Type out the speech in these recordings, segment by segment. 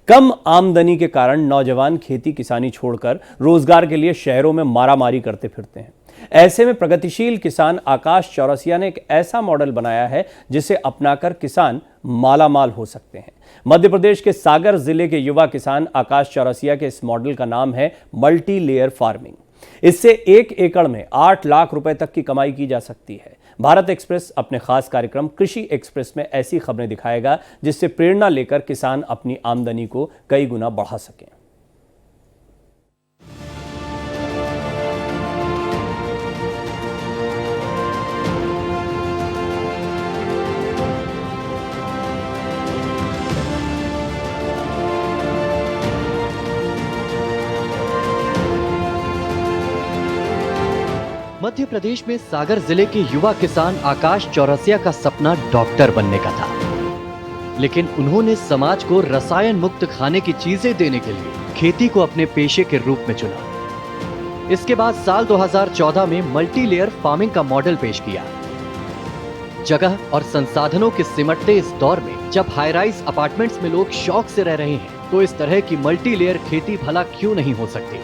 कम आमदनी के कारण नौजवान खेती किसानी छोड़कर रोजगार के लिए शहरों में मारामारी करते फिरते हैं। ऐसे में प्रगतिशील किसान आकाश चौरसिया ने एक ऐसा मॉडल बनाया है जिसे अपनाकर किसान मालामाल हो सकते हैं। मध्य प्रदेश के सागर जिले के युवा किसान आकाश चौरसिया के इस मॉडल का नाम है मल्टी लेयर फार्मिंग। इससे 1 एकड़ में 8 लाख रुपए तक की कमाई की जा सकती है। भारत एक्सप्रेस अपने खास कार्यक्रम कृषि एक्सप्रेस में ऐसी खबरें दिखाएगा जिससे प्रेरणा लेकर किसान अपनी आमदनी को कई गुना बढ़ा सकें। मध्य प्रदेश में सागर जिले के युवा किसान आकाश चौरसिया का सपना डॉक्टर बनने का था, लेकिन उन्होंने समाज को रसायन मुक्त खाने की चीजें देने के लिए खेती को अपने पेशे के रूप में चुना। इसके बाद साल 2014 में मल्टी लेयर फार्मिंग का मॉडल पेश किया। जगह और संसाधनों के सिमटते इस दौर में जब हाई राइज अपार्टमेंट्स में लोग शौक से रह रहे हैं, तो इस तरह की मल्टी लेयर खेती भला क्यों नहीं हो सकती।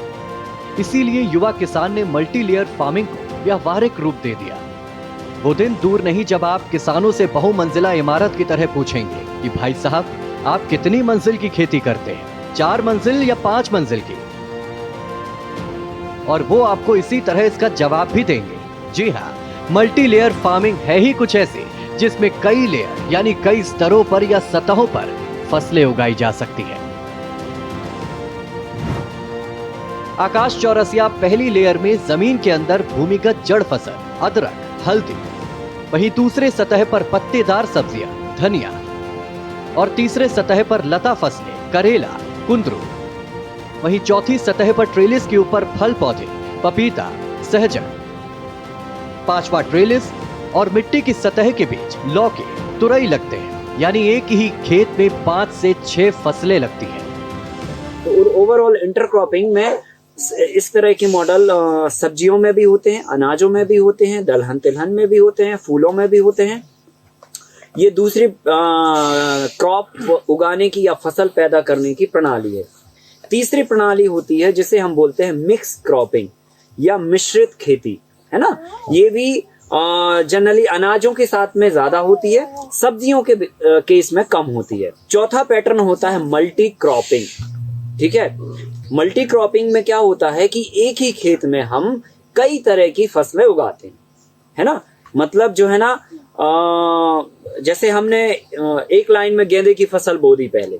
इसीलिए युवा किसान ने मल्टी लेयर फार्मिंग को व्यावहारिक रूप दे दिया। वो दिन दूर नहीं जब आप किसानों से बहुमंजिला इमारत की तरह पूछेंगे कि भाई साहब, आप कितनी मंजिल की खेती करते हैं, 4 मंजिल या 5 मंजिल की? और वो आपको इसी तरह इसका जवाब भी देंगे। जी हाँ, मल्टी लेयर फार्मिंग है ही कुछ ऐसी जिसमें कई लेयर यानी कई स्तरों पर या सतहों पर फसलें उगाई जा सकती है। आकाश चौरसिया पहली लेयर में जमीन के अंदर भूमिगत जड़ फसल अदरक, हल्दी, वहीं दूसरे सतह पर पत्तेदार सब्जियां, धनिया, और तीसरे सतह पर लता फसलें, करेला, कुंदरू, वहीं चौथी सतह पर ट्रेलिस के ऊपर फल पौधे, पपीता, सहजन, 5वां ट्रेलिस और मिट्टी की सतह के बीच लौकी, तुरई लगते हैं। यानी एक ही खेत में 5 से 6 फसलें लगती हैं। तो ओवरऑल इंटरक्रॉपिंग में इस तरह के मॉडल सब्जियों में भी होते हैं, अनाजों में भी होते हैं, दलहन तिलहन में भी होते हैं, फूलों में भी होते हैं। ये दूसरी क्रॉप उगाने की या फसल पैदा करने की प्रणाली है। तीसरी प्रणाली होती है जिसे हम बोलते हैं मिक्स क्रॉपिंग या मिश्रित खेती, है ना। ये भी जनरली अनाजों के साथ में ज्यादा होती है, सब्जियों के केस में कम होती है। चौथा पैटर्न होता है मल्टी क्रॉपिंग। ठीक है, मल्टी क्रॉपिंग में क्या होता है कि एक ही खेत में हम कई तरह की फसलें उगाते हैं, है ना। मतलब जो है ना, जैसे हमने एक लाइन में गेंदे की फसल बो दी पहले,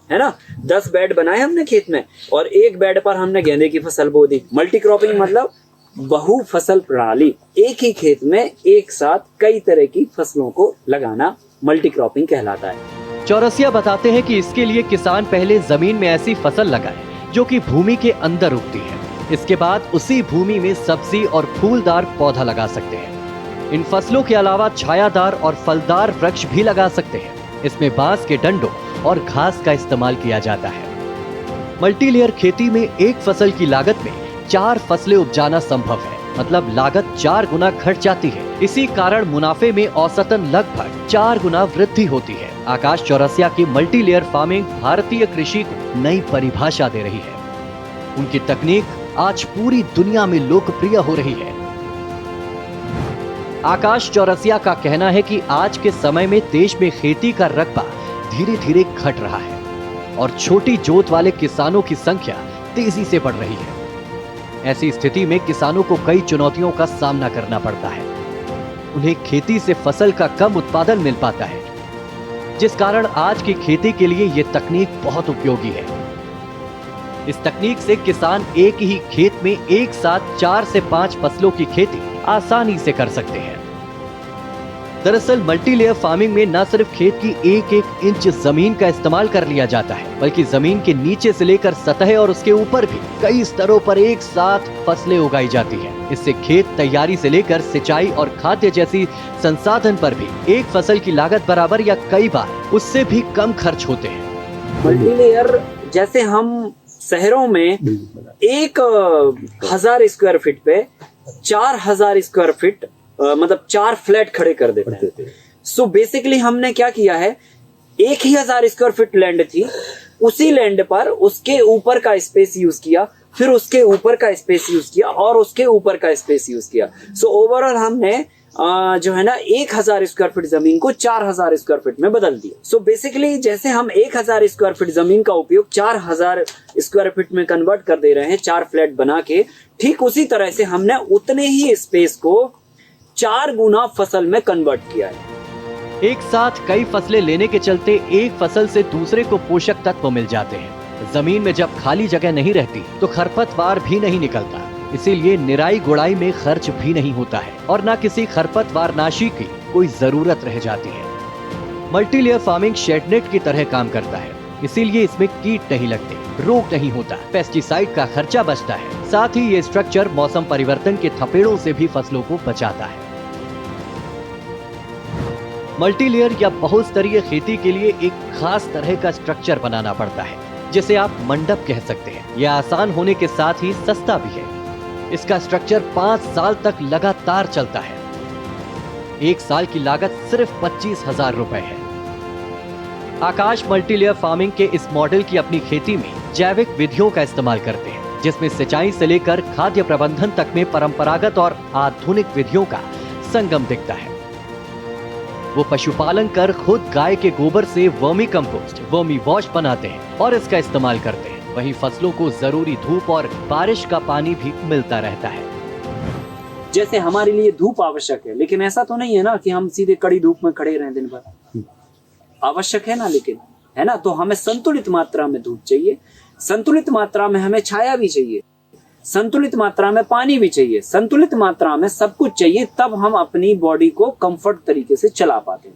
है ना, 10 बेड बनाए हमने खेत में और एक बेड पर हमने गेंदे की फसल बो दी। मल्टी क्रॉपिंग मतलब बहु फसल प्रणाली, एक ही खेत में एक साथ कई तरह की फसलों को लगाना मल्टी क्रॉपिंग कहलाता है। चौरसिया बताते हैं कि इसके लिए किसान पहले जमीन में ऐसी फसल लगाए जो कि भूमि के अंदर उगती है। इसके बाद उसी भूमि में सब्जी और फूलदार पौधा लगा सकते हैं। इन फसलों के अलावा छायादार और फलदार वृक्ष भी लगा सकते हैं। इसमें बांस के डंडों और घास का इस्तेमाल किया जाता है। मल्टी लेयर खेती में एक फसल की लागत में 4 फसलें उपजाना संभव है, मतलब लागत 4 गुना घट जाती है। इसी कारण मुनाफे में औसतन लगभग 4 गुना वृद्धि होती है। आकाश चौरसिया की मल्टी लेयर फार्मिंग भारतीय कृषि को नई परिभाषा दे रही है। उनकी तकनीक आज पूरी दुनिया में लोकप्रिय हो रही है। आकाश चौरसिया का कहना है कि आज के समय में देश में खेती का रकबा धीरे धीरे घट रहा है और छोटी जोत वाले किसानों की संख्या तेजी से बढ़ रही है। ऐसी स्थिति में किसानों को कई चुनौतियों का सामना करना पड़ता है। उन्हें खेती से फसल का कम उत्पादन मिल पाता है, जिस कारण आज की खेती के लिए ये तकनीक बहुत उपयोगी है। इस तकनीक से किसान एक ही खेत में एक साथ 4 से 5 फसलों की खेती आसानी से कर सकते हैं। दरअसल मल्टी लेयर फार्मिंग में न सिर्फ खेत की 1-1 इंच जमीन का इस्तेमाल कर लिया जाता है, बल्कि जमीन के नीचे से लेकर सतह और उसके ऊपर भी कई स्तरों पर एक साथ फसलें उगाई जाती हैं। इससे खेत तैयारी से लेकर सिंचाई और खाद्य जैसी संसाधन पर भी एक फसल की लागत बराबर या कई बार उससे भी कम खर्च होते हैं। मल्टी लेयर जैसे हम शहरों में 1000 स्क्वायर फीट पे 4000 स्क्वायर फीट मतलब 4 फ्लैट खड़े कर देते हैं। सो बेसिकली हमने क्या किया है, 1000 स्क्वायर फीट लैंड थी, उसी लैंड पर उसके ऊपर का स्पेस यूज किया, फिर उसके ऊपर का स्पेस यूज किया और उसके ऊपर का स्पेस यूज किया। सो ओवरऑल हमने जो है ना 1000 स्क्वायर फीट जमीन को 4000 स्क्वायर फीट में बदल दिया। सो बेसिकली जैसे हम 1000 स्क्वायर फीट जमीन का उपयोग 4000 स्क्वायर फीट में कन्वर्ट कर दे रहे हैं 4 फ्लैट बना के, ठीक उसी तरह से हमने उतने ही स्पेस को 4 गुना फसल में कन्वर्ट किया है। एक साथ कई फसलें लेने के चलते एक फसल से दूसरे को पोषक तत्व मिल जाते हैं। जमीन में जब खाली जगह नहीं रहती तो खरपतवार भी नहीं निकलता, इसीलिए निराई गुड़ाई में खर्च भी नहीं होता है और न किसी खरपतवार नाशी की कोई जरूरत रह जाती है। मल्टीलेयर फार्मिंग शेडनेट की तरह काम करता है, इसीलिए इसमें कीट नहीं लगते, रोग नहीं होता, पेस्टिसाइड का खर्चा बचता है। साथ ही ये स्ट्रक्चर मौसम परिवर्तन के थपेड़ों से भी फसलों को बचाता है। मल्टीलेयर या बहुस्तरीय खेती के लिए एक खास तरह का स्ट्रक्चर बनाना पड़ता है, जिसे आप मंडप कह सकते हैं। यह आसान होने के साथ ही सस्ता भी है। इसका स्ट्रक्चर 5 साल तक लगातार चलता है। 1 साल की लागत सिर्फ 25,000 रुपए है। आकाश मल्टीलेयर फार्मिंग के इस मॉडल की अपनी खेती में जैविक विधियों का इस्तेमाल करते हैं, जिसमें सिंचाई से लेकर खाद्य प्रबंधन तक में परंपरागत और आधुनिक विधियों का संगम दिखता है। वो पशुपालन कर खुद गाय के गोबर से वर्मी कंपोस्ट, वर्मी वॉश बनाते हैं और इसका इस्तेमाल करते हैं। वहीं फसलों को जरूरी धूप और बारिश का पानी भी मिलता रहता है। जैसे हमारे लिए धूप आवश्यक है, लेकिन ऐसा तो नहीं है ना कि हम सीधे कड़ी धूप में खड़े रहें दिन भर। आवश्यक है ना, लेकिन है ना, तो हमें संतुलित मात्रा में धूप चाहिए, संतुलित मात्रा में हमें छाया भी चाहिए, संतुलित मात्रा में पानी भी चाहिए, संतुलित मात्रा में सब कुछ चाहिए, तब हम अपनी बॉडी को कंफर्ट तरीके से चला पाते हैं।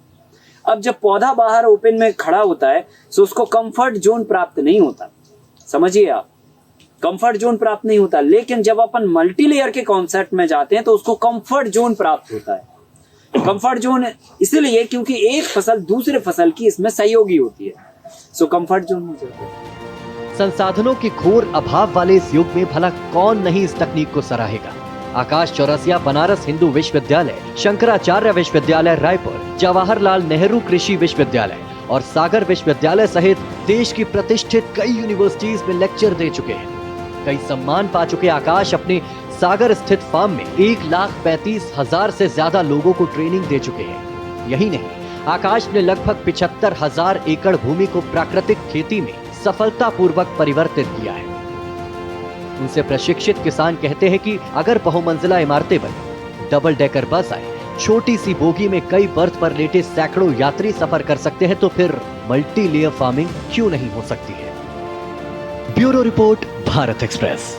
अब जब पौधा बाहर ओपन में खड़ा होता है तो उसको कंफर्ट जोन प्राप्त नहीं होता, समझिए आप, कंफर्ट जोन प्राप्त नहीं होता। लेकिन जब अपन मल्टीलेयर के कॉन्सेप्ट में जाते हैं तो उसको कंफर्ट जोन प्राप्त होता है। कंफर्ट जोन इसलिए क्योंकि एक फसल दूसरे फसल की इसमें सहयोगी होती है, सो कंफर्ट जोन हो जाता है। संसाधनों के घोर अभाव वाले इस युग में भला कौन नहीं इस तकनीक को सराहेगा। आकाश चौरसिया बनारस हिंदू विश्वविद्यालय, शंकराचार्य विश्वविद्यालय रायपुर, जवाहरलाल नेहरू कृषि विश्वविद्यालय और सागर विश्वविद्यालय सहित देश की प्रतिष्ठित कई यूनिवर्सिटीज में लेक्चर दे चुके हैं। कई सम्मान पा चुके आकाश अपने सागर स्थित फार्म में 1,35,000 से ज्यादा लोगों को ट्रेनिंग दे चुके हैं। यही नहीं, आकाश ने लगभग 75,000 एकड़ भूमि को प्राकृतिक खेती में सफलतापूर्वक परिवर्तित किया है। उनसे प्रशिक्षित किसान कहते हैं कि अगर बहुमंजिला इमारतें बने, डबल डेकर बस आए, छोटी सी बोगी में कई बर्थ पर लेटे सैकड़ों यात्री सफर कर सकते हैं, तो फिर मल्टीलेयर फार्मिंग क्यों नहीं हो सकती है। Bureau report, Bharat express.